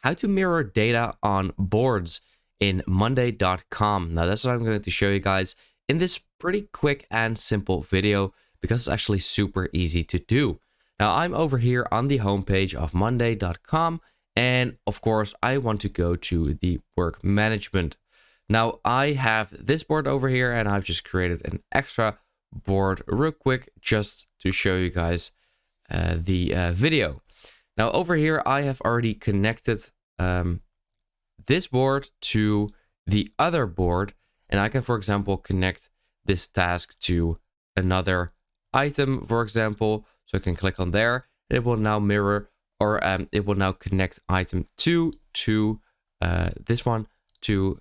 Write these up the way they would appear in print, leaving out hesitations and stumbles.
how to mirror data on boards in Monday.com. Now that's what I'm going to show you guys in this pretty quick and simple video because it's actually super easy to do. Now I'm over here on the homepage of Monday.com, and of course I want to go to the work management. Now I have this board over here, and I've just created an extra board real quick just to show you guys the video. Now over here I have already connected this board to the other board, and I can, for example, connect this task to another item, for example. So I can click on there, and it will now mirror, or it will now connect item 2 to this one to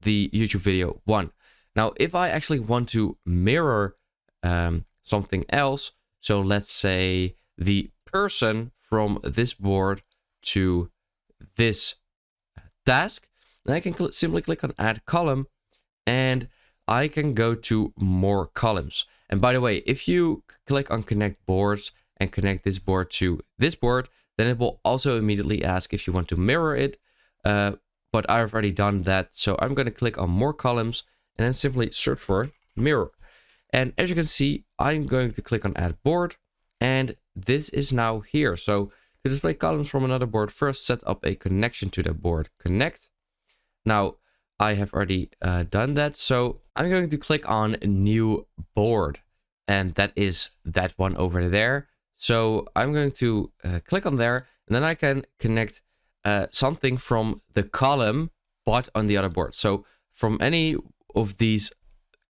the YouTube video 1. Now, if I actually want to mirror something else, so let's say the person from this board to this task, then I can simply click on add column, and I can go to more columns. And by the way, if you click on connect boards and connect this board to this board, then it will also immediately ask if you want to mirror it. But I've already done that. So I'm going to click on more columns and then simply search for mirror. And as you can see, I'm going to click on add board, and this is now here. So to display columns from another board, first set up a connection to the board connect. Now I have already done that. So I'm going to click on new board, and that is that one over there. So I'm going to click on there, and then I can connect something from the column but on the other board. So from any of these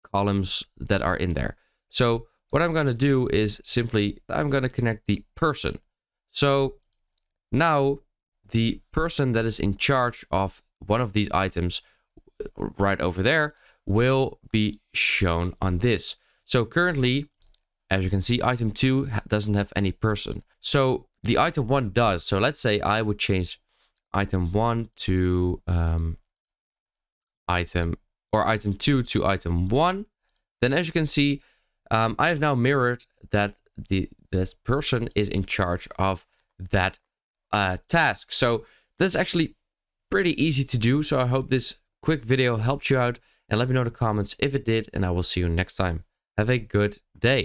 columns that are in there. So what I'm going to do is simply, I'm going to connect the person. So now the person that is in charge of one of these items right over there will be shown on this. So currently, as you can see, item 2 doesn't have any person. So the item 1 does. So let's say I would change item 1 to item 2 to item 1. Then as you can see, I have now mirrored that this person is in charge of that task. So that's actually pretty easy to do. So I hope this quick video helped you out, and let me know in the comments if it did, and I will see you next time. Have a good day.